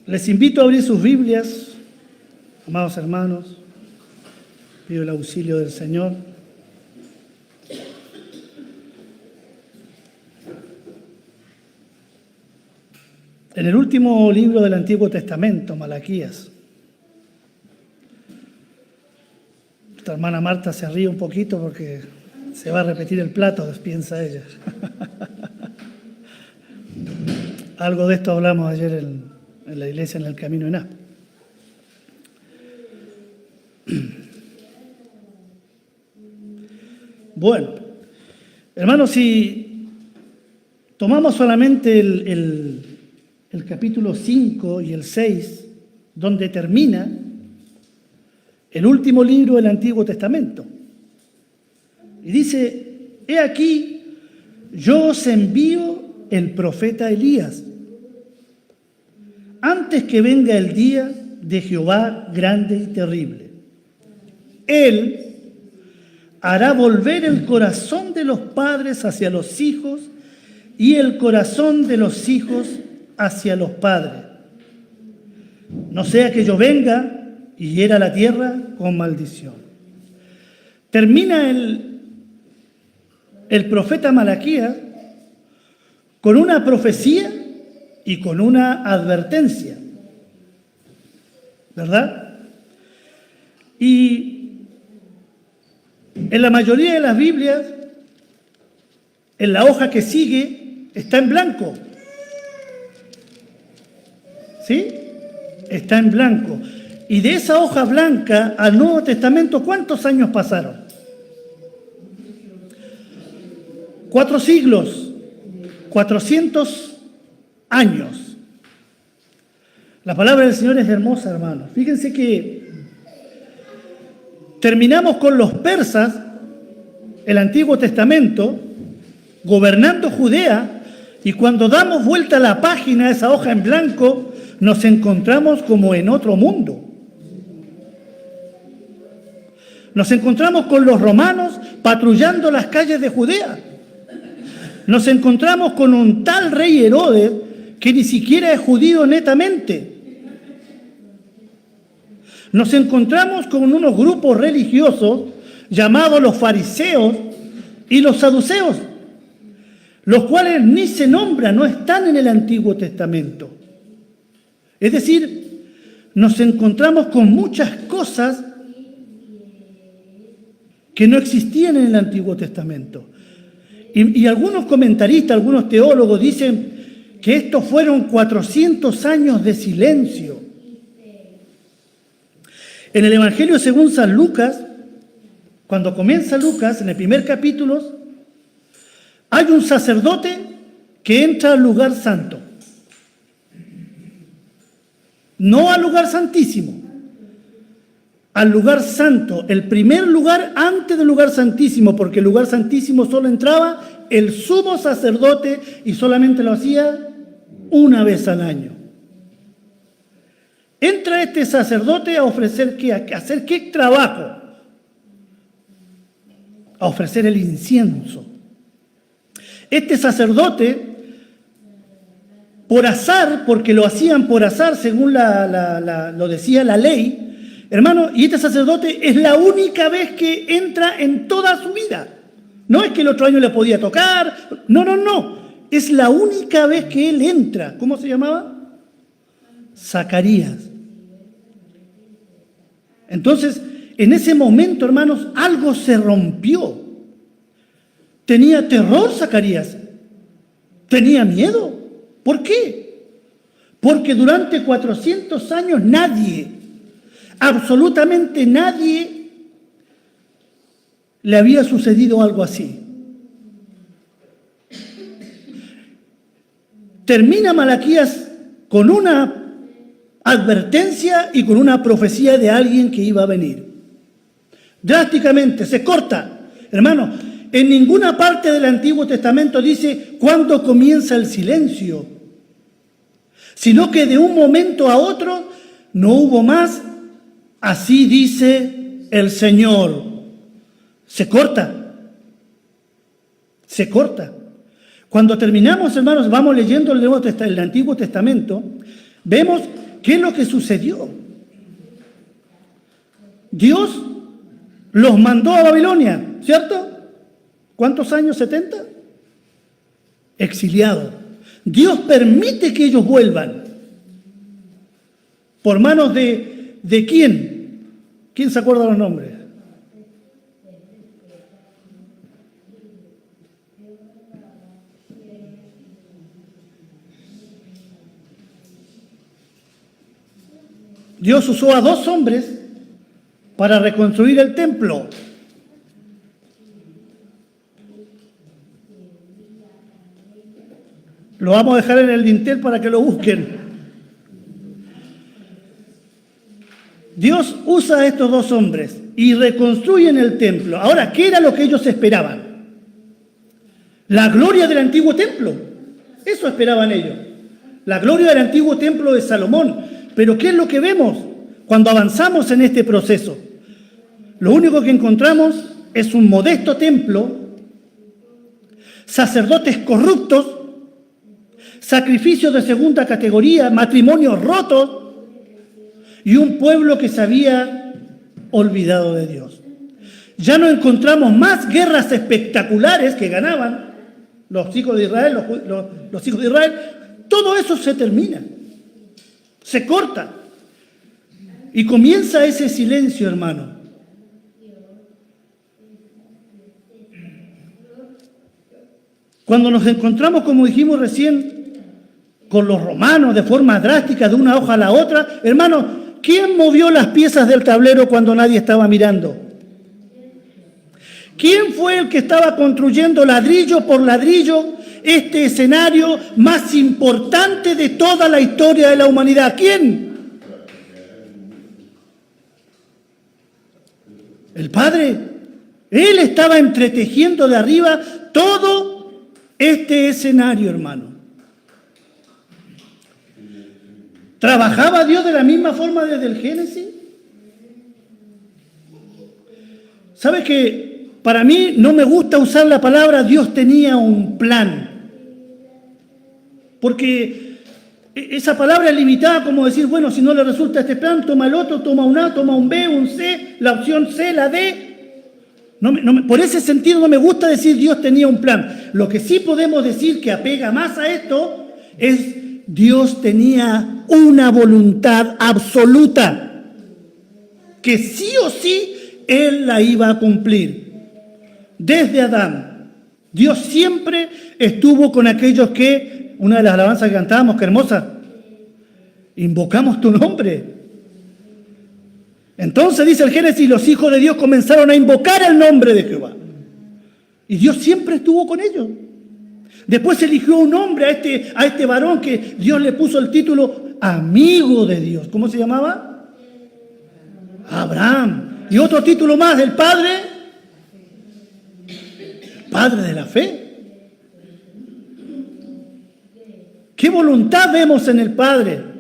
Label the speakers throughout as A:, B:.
A: Les invito a abrir sus Biblias, amados hermanos. Pido el auxilio del Señor. En el último libro del Antiguo Testamento, Malaquías. Nuestra hermana Marta se ríe un poquito porque se va a repetir el plato, piensa ella. Algo de esto hablamos ayer en la iglesia en el Camino en A. Bueno, hermanos, si tomamos solamente el capítulo 5 y el 6, donde termina el último libro del Antiguo Testamento, y dice: he aquí, yo os envío el profeta Elías, antes que venga el día de Jehová grande y terrible. Él hará volver el corazón de los padres hacia los hijos y el corazón de los hijos hacia los padres. No sea que yo venga y hiera la tierra con maldición. Termina el profeta Malaquías con una profecía y con una advertencia, ¿verdad? Y en la mayoría de las Biblias, en la hoja que sigue, está en blanco. ¿Sí? Está en blanco. Y de esa hoja blanca al Nuevo Testamento, ¿cuántos años pasaron? 4 siglos, 400 años. La palabra del Señor es hermosa, hermanos. Fíjense que terminamos con los persas, el Antiguo Testamento, gobernando Judea, y cuando damos vuelta a la página, esa hoja en blanco, nos encontramos como en otro mundo. Nos encontramos con los romanos patrullando las calles de Judea. Nos encontramos con un tal rey Herodes que ni siquiera es judío netamente. Nos encontramos con unos grupos religiosos llamados los fariseos y los saduceos, los cuales ni se nombran, no están en el Antiguo Testamento. Es decir, nos encontramos con muchas cosas que no existían en el Antiguo Testamento. Y algunos comentaristas, algunos teólogos dicen que estos fueron 400 años de silencio. En el Evangelio según San Lucas, cuando comienza Lucas, en el primer capítulo, hay un sacerdote que entra al lugar santo. No al lugar santísimo, al lugar santo, el primer lugar antes del lugar santísimo, porque el lugar santísimo solo entraba el sumo sacerdote y solamente lo hacía una vez al año. Entra este sacerdote a ofrecer ¿qué? ¿A hacer qué trabajo? A ofrecer el incienso. Este sacerdote, por azar, porque lo hacían por azar según lo decía la ley, hermano, y este sacerdote es la única vez que entra en toda su vida. No es que el otro año le podía tocar, no. Es la única vez que él entra. ¿Cómo se llamaba? Zacarías. Entonces, en ese momento, hermanos, algo se rompió. Tenía terror Zacarías. Tenía miedo. ¿Por qué? Porque durante 400 años nadie, absolutamente nadie, le había sucedido algo así. Termina Malaquías con una advertencia y con una profecía de alguien que iba a venir. Drásticamente, se corta. Hermano, en ninguna parte del Antiguo Testamento dice cuándo comienza el silencio, sino que de un momento a otro no hubo más. Así dice el Señor. Se corta. Se corta. Cuando terminamos, hermanos, vamos leyendo el Antiguo Testamento, vemos ¿Qué es lo que sucedió? Dios los mandó a Babilonia, ¿cierto? ¿Cuántos años? ¿70? Exiliados. Dios permite que ellos vuelvan. ¿Por manos de quién? ¿Quién se acuerda los nombres? Dios usó a 2 hombres para reconstruir el templo. Lo vamos a dejar en el dintel para que lo busquen. Dios usa a estos 2 hombres y reconstruyen el templo. Ahora, ¿qué era lo que ellos esperaban? La gloria del antiguo templo. Eso esperaban ellos. La gloria del antiguo templo de Salomón. Pero ¿qué es lo que vemos cuando avanzamos en este proceso? Lo único que encontramos es un modesto templo, sacerdotes corruptos, sacrificios de segunda categoría, matrimonios rotos y un pueblo que se había olvidado de Dios. Ya no encontramos más guerras espectaculares que ganaban los hijos de Israel, los hijos de Israel. Todo eso se termina. Se corta y comienza ese silencio, hermano. Cuando nos encontramos, como dijimos recién, con los romanos de forma drástica, de una hoja a la otra, hermano, ¿quién movió las piezas del tablero cuando nadie estaba mirando? ¿Quién fue el que estaba construyendo ladrillo por ladrillo este escenario más importante de toda la historia de la humanidad? ¿Quién? El Padre. Él estaba entretejiendo de arriba todo este escenario, hermano. ¿Trabajaba Dios de la misma forma desde el Génesis? ¿Sabe que para mí no me gusta usar la palabra Dios tenía un plan? Porque esa palabra es limitada, como decir, bueno, si no le resulta este plan, toma el otro, toma un A, toma un B, un C, la opción C, la D. Por ese sentido no me gusta decir Dios tenía un plan. Lo que sí podemos decir que apega más a esto es Dios tenía una voluntad absoluta, que sí o sí Él la iba a cumplir. Desde Adán, Dios siempre estuvo con aquellos que, una de las alabanzas que cantábamos, qué hermosa, invocamos tu nombre. Entonces dice el Génesis, los hijos de Dios comenzaron a invocar el nombre de Jehová. Y Dios siempre estuvo con ellos. Después eligió un hombre a este varón que Dios le puso el título amigo de Dios. ¿Cómo se llamaba? Abraham. Y otro título más, el Padre de la fe. ¿Qué voluntad vemos en el Padre?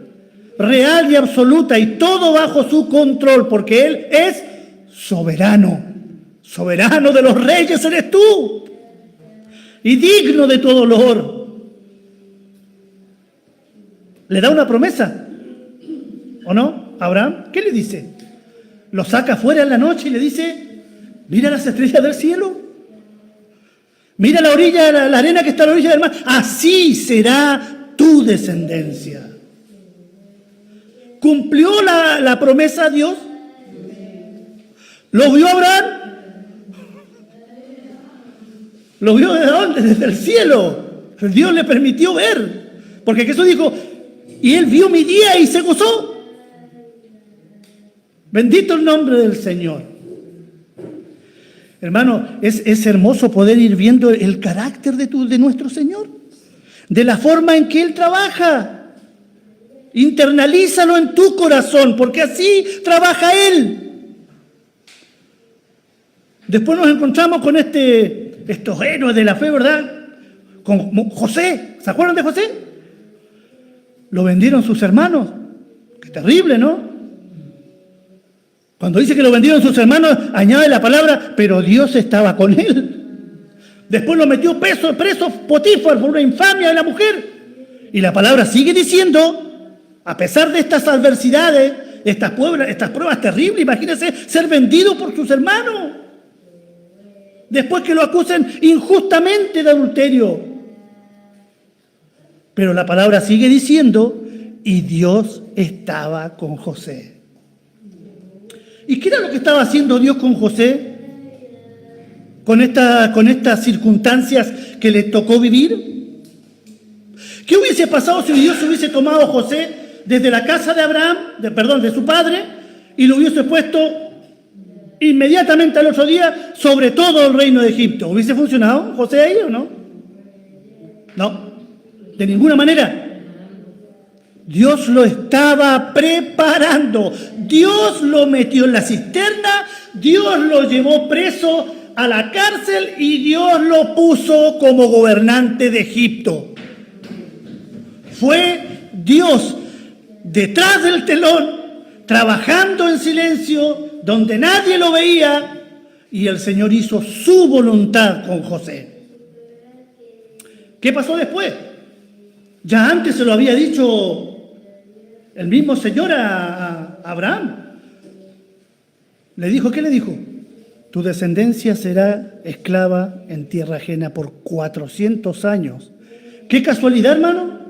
A: Real y absoluta, y todo bajo su control, porque Él es soberano. Soberano de los reyes eres tú, y digno de todo loor. Le da una promesa, ¿o no? Abraham, ¿qué le dice? Lo saca afuera en la noche y le dice, mira las estrellas del cielo, mira la orilla, la arena que está a la orilla del mar, así será tu descendencia. ¿Cumplió la promesa a Dios? ¿Lo vio Abraham? ¿Lo vio desde dónde? Desde el cielo. Dios le permitió ver. Porque Jesús dijo, y él vio mi día y se gozó. Bendito el nombre del Señor. Hermano, es hermoso poder ir viendo el carácter de nuestro Señor. De la forma en que Él trabaja. Internalízalo en tu corazón, porque así trabaja Él. Después nos encontramos con estos héroes de la fe, ¿verdad? Con José. ¿Se acuerdan de José? Lo vendieron sus hermanos. Qué terrible, ¿no? Cuando dice que lo vendieron sus hermanos, añade la palabra, pero Dios estaba con él. Después lo metió preso Potifar por una infamia de la mujer. Y la palabra sigue diciendo A pesar de estas adversidades, estas pruebas terribles, imagínense ser vendido por sus hermanos. Después que lo acusen injustamente de adulterio. Pero la palabra sigue diciendo, y Dios estaba con José. ¿Y qué era lo que estaba haciendo Dios con José? Con estas circunstancias que le tocó vivir. ¿Qué hubiese pasado si Dios hubiese tomado a José desde la casa de Abraham, de su padre, y lo hubiese puesto inmediatamente al otro día sobre todo el reino de Egipto? ¿Hubiese funcionado José ahí o no? No, de ninguna manera. Dios lo estaba preparando. Dios lo metió en la cisterna, Dios lo llevó preso a la cárcel y Dios lo puso como gobernante de Egipto. Fue Dios detrás del telón, trabajando en silencio, donde nadie lo veía, y el Señor hizo su voluntad con José. ¿Qué pasó después? Ya antes se lo había dicho el mismo Señor a Abraham. Le dijo, ¿qué le dijo? Tu descendencia será esclava en tierra ajena por 400 años. ¿Qué casualidad, hermano?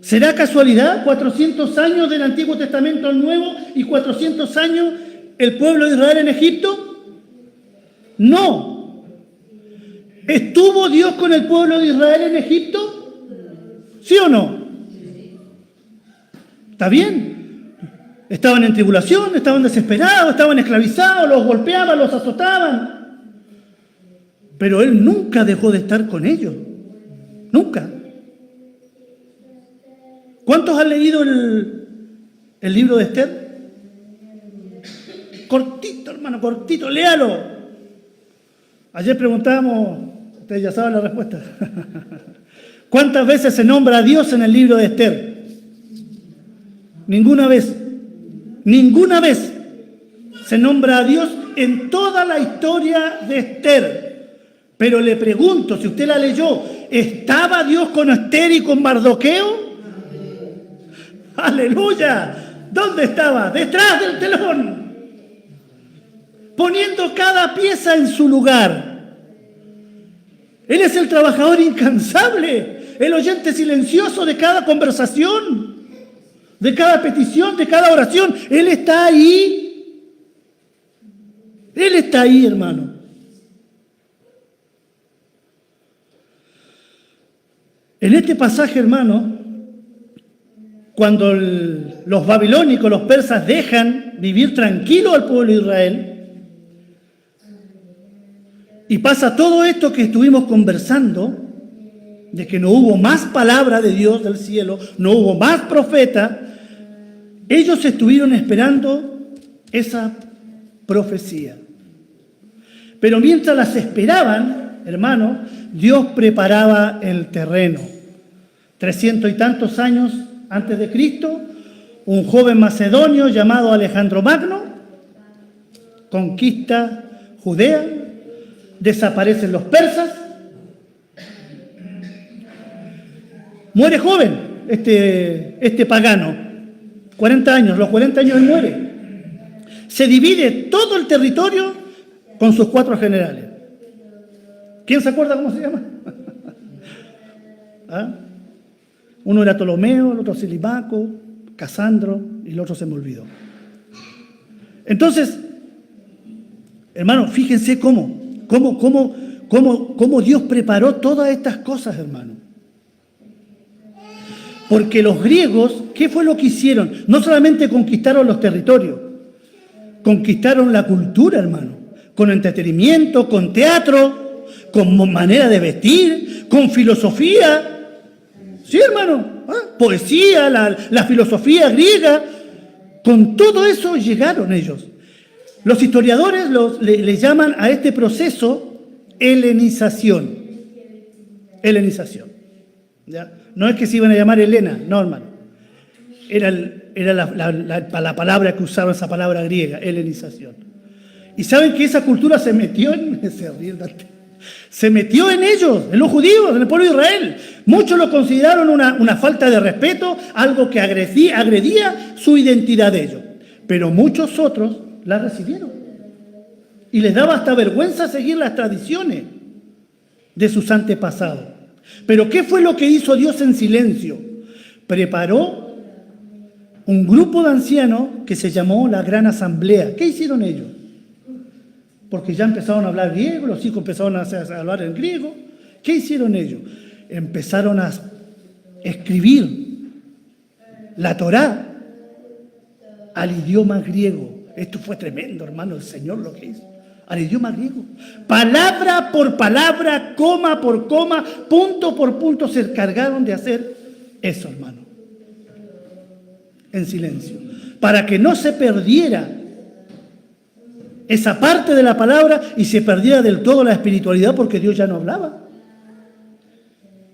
A: ¿Será casualidad 400 años del Antiguo Testamento al Nuevo y 400 años el pueblo de Israel en Egipto? No. ¿Estuvo Dios con el pueblo de Israel en Egipto? ¿Sí o no? ¿Está bien? Estaban en tribulación, estaban desesperados, estaban esclavizados, los golpeaban, los azotaban. Pero Él nunca dejó de estar con ellos. Nunca. ¿Cuántos han leído el libro de Esther? Cortito, hermano, cortito, léalo. Ayer preguntábamos, ustedes ya saben la respuesta. ¿Cuántas veces se nombra a Dios en el libro de Esther? Ninguna vez. Ninguna vez se nombra a Dios en toda la historia de Esther. Pero le pregunto, si usted la leyó, ¿estaba Dios con Esther y con Mardoqueo? ¡Aleluya! ¿Dónde estaba? Detrás del telón. Poniendo cada pieza en su lugar. Él es el trabajador incansable, el oyente silencioso de cada conversación, de cada petición, de cada oración. Él está ahí. Él está ahí, hermano. En este pasaje, hermano, cuando los babilónicos, los persas, dejan vivir tranquilo al pueblo de Israel, y pasa todo esto que estuvimos conversando, de que no hubo más palabra de Dios del cielo, no hubo más profeta, ellos estuvieron esperando esa profecía. Pero mientras las esperaban, hermano, Dios preparaba el terreno. 300 y tantos años antes de Cristo, un joven macedonio llamado Alejandro Magno conquista Judea, desaparecen los persas, muere joven este pagano, 40 años, los 40 años él muere. Se divide todo el territorio con sus 4 generales. ¿Quién se acuerda cómo se llama? ¿Ah? Uno era Ptolomeo, el otro Silimaco, Casandro y el otro se me olvidó. Entonces, hermano, fíjense cómo Dios preparó todas estas cosas, hermano. Porque los griegos, ¿qué fue lo que hicieron? No solamente conquistaron los territorios, conquistaron la cultura, hermano, con entretenimiento, con teatro, con manera de vestir, con filosofía. Sí, hermano, poesía, la filosofía griega, con todo eso llegaron ellos. Los historiadores le llaman a este proceso helenización. Helenización. ¿Ya? No es que se iban a llamar Helena, no, hermano. Era la palabra que usaba, esa palabra griega, helenización. Y saben que esa cultura se metió en... Se metió en ellos, en los judíos, en el pueblo de Israel. Muchos lo consideraron una falta de respeto, algo que agredía su identidad de ellos. Pero muchos otros la recibieron. Y les daba hasta vergüenza seguir las tradiciones de sus antepasados. Pero ¿qué fue lo que hizo Dios en silencio? Preparó un grupo de ancianos que se llamó la Gran Asamblea. ¿Qué hicieron ellos? Porque ya empezaron a hablar griego, los hijos empezaron a hablar en griego. ¿Qué hicieron ellos? Empezaron a escribir la Torá al idioma griego. Esto fue tremendo, hermano, el Señor lo que hizo. Al idioma griego. Palabra por palabra, coma por coma, punto por punto, se encargaron de hacer eso, hermano. En silencio. Para que no se perdiera esa parte de la palabra y se perdiera del todo la espiritualidad, porque Dios ya no hablaba.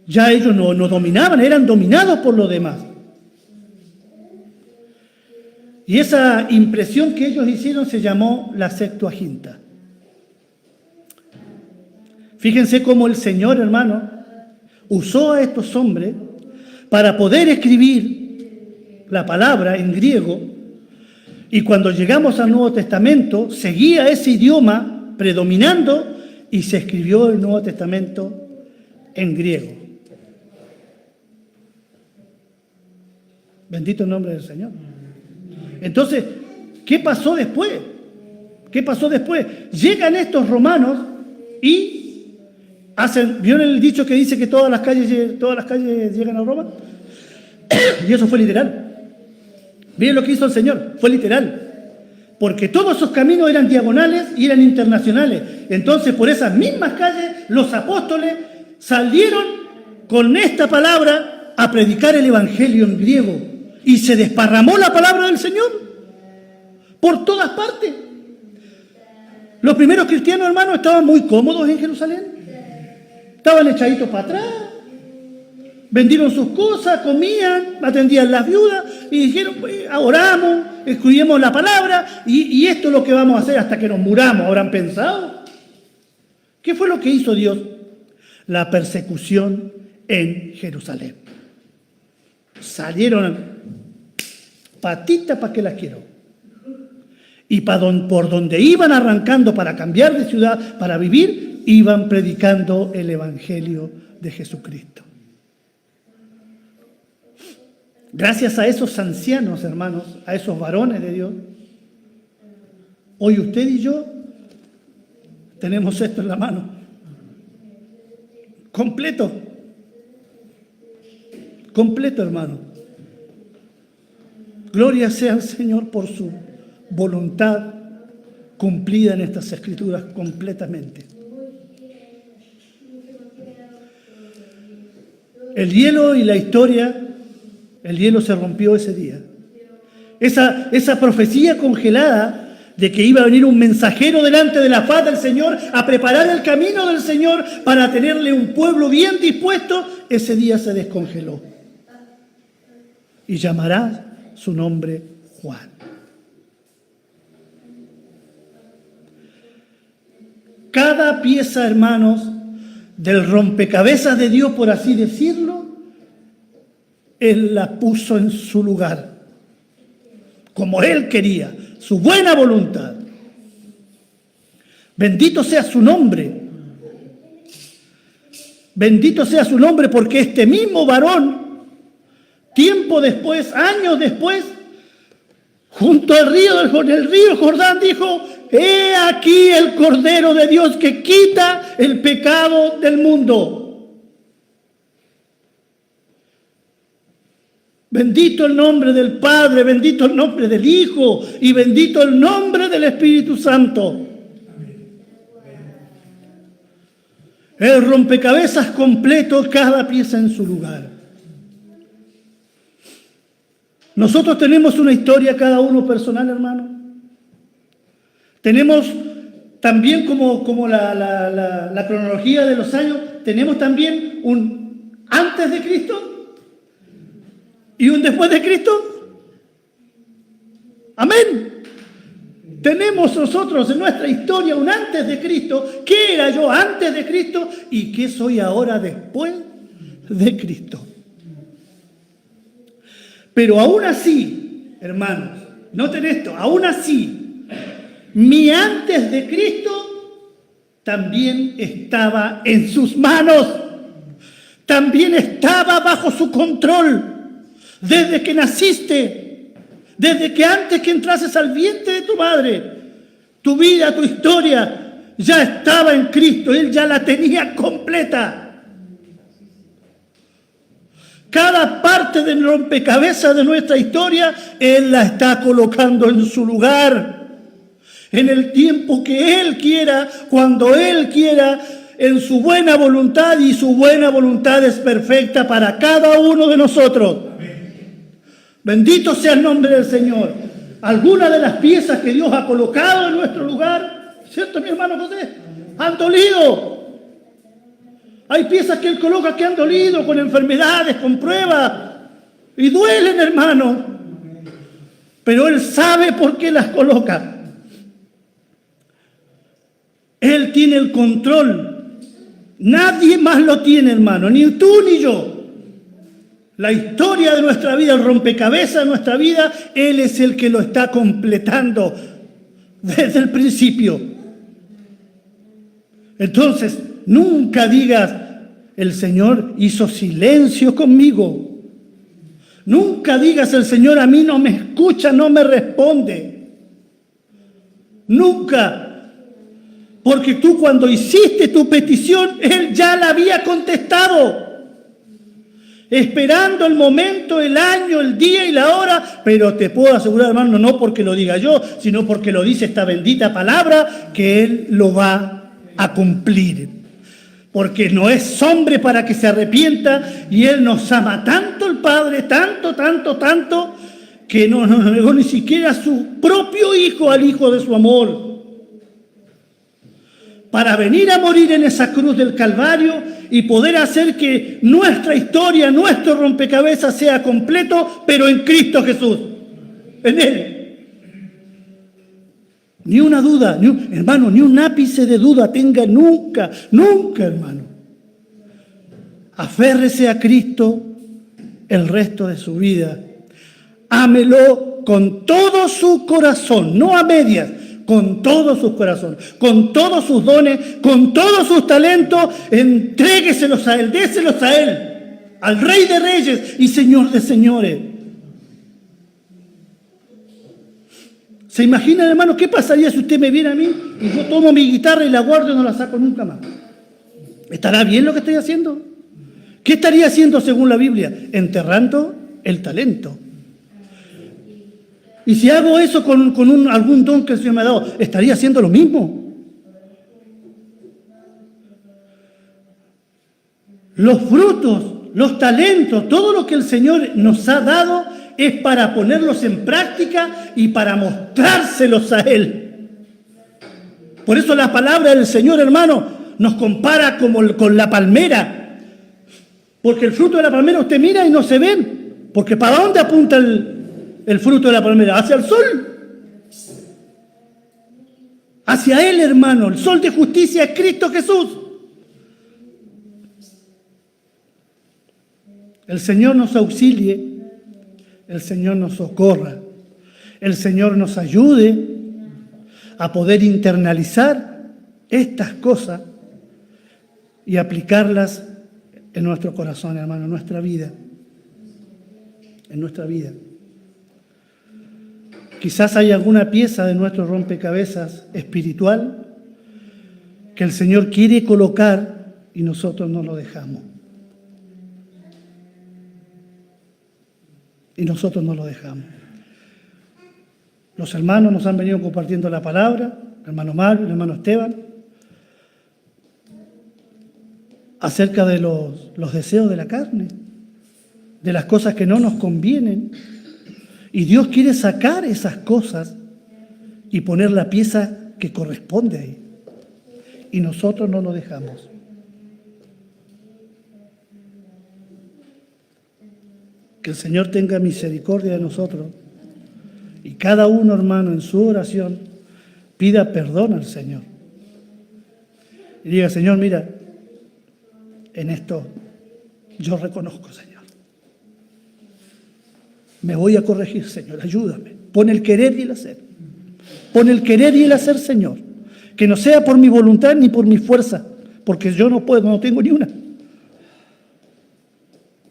A: Ya ellos no dominaban, eran dominados por los demás. Y esa impresión que ellos hicieron se llamó la Septuaginta. Fíjense cómo el Señor, hermano, usó a estos hombres para poder escribir la palabra en griego. Y cuando llegamos al Nuevo Testamento, seguía ese idioma predominando y se escribió el Nuevo Testamento en griego. Bendito el nombre del Señor. Entonces, ¿qué pasó después? ¿Qué pasó después? Llegan estos romanos y ¿vieron el dicho que dice que todas las calles llegan a Roma? Y eso fue literal. Miren lo que hizo el Señor, fue literal. Porque todos esos caminos eran diagonales y eran internacionales. Entonces, por esas mismas calles, los apóstoles salieron con esta palabra a predicar el Evangelio en griego. Y se desparramó la palabra del Señor por todas partes. Los primeros cristianos, hermanos, estaban muy cómodos en Jerusalén. Estaban echaditos para atrás. Vendieron sus cosas, comían, atendían las viudas y dijeron, pues, oramos, escribimos la palabra y esto es lo que vamos a hacer hasta que nos muramos. ¿Habrán pensado? ¿Qué fue lo que hizo Dios? La persecución en Jerusalén. Salieron patitas para que las quiero. Y por donde iban arrancando para cambiar de ciudad, para vivir, iban predicando el Evangelio de Jesucristo. Gracias a esos ancianos, hermanos, a esos varones de Dios, hoy usted y yo tenemos esto en la mano. Completo. Completo, hermano. Gloria sea al Señor por su voluntad cumplida en estas escrituras completamente. El hielo y la historia, el hielo se rompió ese día. Esa profecía congelada de que iba a venir un mensajero delante de la faz del Señor a preparar el camino del Señor para tenerle un pueblo bien dispuesto, ese día se descongeló. Y llamará su nombre Juan. Cada pieza, hermanos, del rompecabezas de Dios, por así decirlo, Él la puso en su lugar, como Él quería, su buena voluntad. Bendito sea su nombre. Bendito sea su nombre, porque este mismo varón, tiempo después, años después, junto al río Jordán, dijo: he aquí el Cordero de Dios que quita el pecado del mundo. Bendito el nombre del Padre, bendito el nombre del Hijo y bendito el nombre del Espíritu Santo. El rompecabezas completo, cada pieza en su lugar. Nosotros tenemos una historia cada uno personal, hermano. Tenemos también como la cronología de los años, tenemos también un antes de Cristo y un después de Cristo. Amén. Tenemos nosotros en nuestra historia un antes de Cristo. ¿Qué era yo antes de Cristo y qué soy ahora después de Cristo? Pero aún así, hermanos, noten esto, aún así, mi antes de Cristo también estaba en sus manos, también estaba bajo su control, desde que naciste, desde que antes que entrases al vientre de tu madre, tu vida, tu historia, ya estaba en Cristo, Él ya la tenía completa. Cada parte del rompecabezas de nuestra historia, Él la está colocando en su lugar. En el tiempo que Él quiera, cuando Él quiera, en su buena voluntad, y su buena voluntad es perfecta para cada uno de nosotros. Bendito sea el nombre del Señor. Algunas de las piezas que Dios ha colocado en nuestro lugar, ¿cierto, mi hermano José? Han dolido. Hay piezas que Él coloca que han dolido, con enfermedades, con pruebas, y duelen, hermano. Pero Él sabe por qué las coloca. Él tiene el control. Nadie más lo tiene, hermano, ni tú ni yo. La historia de nuestra vida, el rompecabezas de nuestra vida, Él es el que lo está completando desde el principio. Entonces, nunca digas, el Señor hizo silencio conmigo. Nunca digas, el Señor a mí no me escucha, no me responde. Nunca. Porque tú cuando hiciste tu petición, Él ya la había contestado. Esperando el momento, el año, el día y la hora. Pero te puedo asegurar, hermano, no porque lo diga yo, sino porque lo dice esta bendita palabra, que Él lo va a cumplir. Porque no es hombre para que se arrepienta, y Él nos ama tanto el Padre, tanto, que no nos negó ni siquiera a su propio Hijo, al Hijo de su amor, para venir a morir en esa cruz del Calvario y poder hacer que nuestra historia, nuestro rompecabezas sea completo, pero en Cristo Jesús, en Él. Ni una duda, hermano, ni un ápice de duda tenga nunca, hermano. Aférrese a Cristo el resto de su vida. Ámelo con todo su corazón, no a medias, con todo su corazón, con todos sus dones, con todos sus talentos. Entrégueselos a Él, déselos a Él, al Rey de Reyes y Señor de Señores. ¿Se imaginan, hermano, qué pasaría si usted me viene a mí y yo tomo mi guitarra y la guardo y no la saco nunca más? ¿Estará bien lo que estoy haciendo? ¿Qué estaría haciendo según la Biblia? Enterrando el talento. Y si hago eso con algún don que el Señor me ha dado, ¿estaría haciendo lo mismo? Los frutos, los talentos, todo lo que el Señor nos ha dado es para ponerlos en práctica y para mostrárselos a Él. Por eso la palabra del Señor, hermano, nos compara con la palmera. Porque el fruto de la palmera usted mira y no se ve. Porque ¿para dónde apunta el fruto de la palmera? Hacia el sol. Hacia Él, hermano. El sol de justicia es Cristo Jesús. El Señor nos auxilie. El Señor nos socorra, el Señor nos ayude a poder internalizar estas cosas y aplicarlas en nuestro corazón, hermano, en nuestra vida. Quizás hay alguna pieza de nuestro rompecabezas espiritual que el Señor quiere colocar y nosotros no lo dejamos. Y nosotros no lo dejamos. Los hermanos nos han venido compartiendo la palabra, el hermano Mario, el hermano Esteban, acerca de los deseos de la carne, de las cosas que no nos convienen. Y Dios quiere sacar esas cosas y poner la pieza que corresponde ahí. Y nosotros no lo dejamos. Que el Señor tenga misericordia de nosotros y cada uno, hermano, en su oración Pida perdón al Señor. Y diga, Señor, mira, en esto yo reconozco, Señor. Me voy a corregir, Señor, ayúdame. Pon el querer y el hacer. Pon el querer y el hacer, Señor. Que no sea por mi voluntad ni por mi fuerza, porque yo no puedo, no tengo ni una.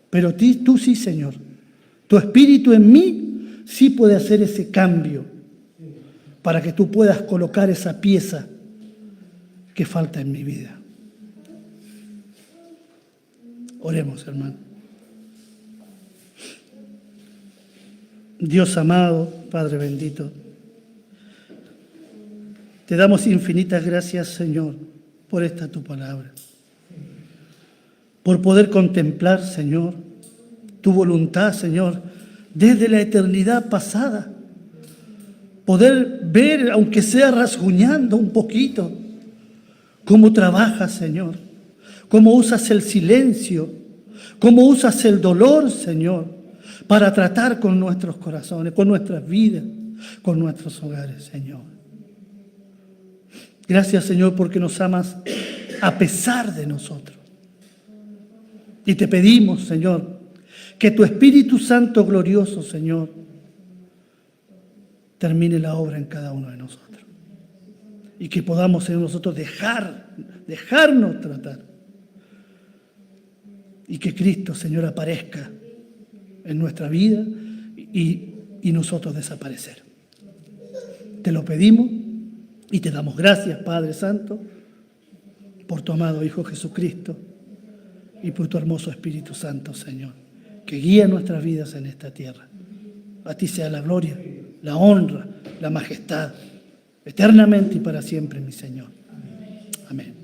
A: Pero tú sí, Señor. Tu Espíritu en mí sí puede hacer ese cambio para que tú puedas colocar esa pieza que falta en mi vida. Oremos, hermano. Dios amado, Padre bendito, te damos infinitas gracias, Señor, por esta tu palabra. Por poder contemplar, Señor, tu voluntad, Señor, desde la eternidad pasada. Poder ver, aunque sea rasguñando un poquito, cómo trabajas, Señor, cómo usas el silencio, cómo usas el dolor, Señor, para tratar con nuestros corazones, con nuestras vidas, con nuestros hogares, Señor. Gracias, Señor, porque nos amas a pesar de nosotros. Y te pedimos, Señor, que tu Espíritu Santo glorioso, Señor, termine la obra en cada uno de nosotros. Y que podamos, Señor, nosotros dejarnos tratar. Y que Cristo, Señor, aparezca en nuestra vida y nosotros desaparecer. Te lo pedimos y te damos gracias, Padre Santo, por tu amado Hijo Jesucristo y por tu hermoso Espíritu Santo, Señor, que guía nuestras vidas en esta tierra. A ti sea la gloria, la honra, la majestad, eternamente y para siempre, mi Señor. Amén.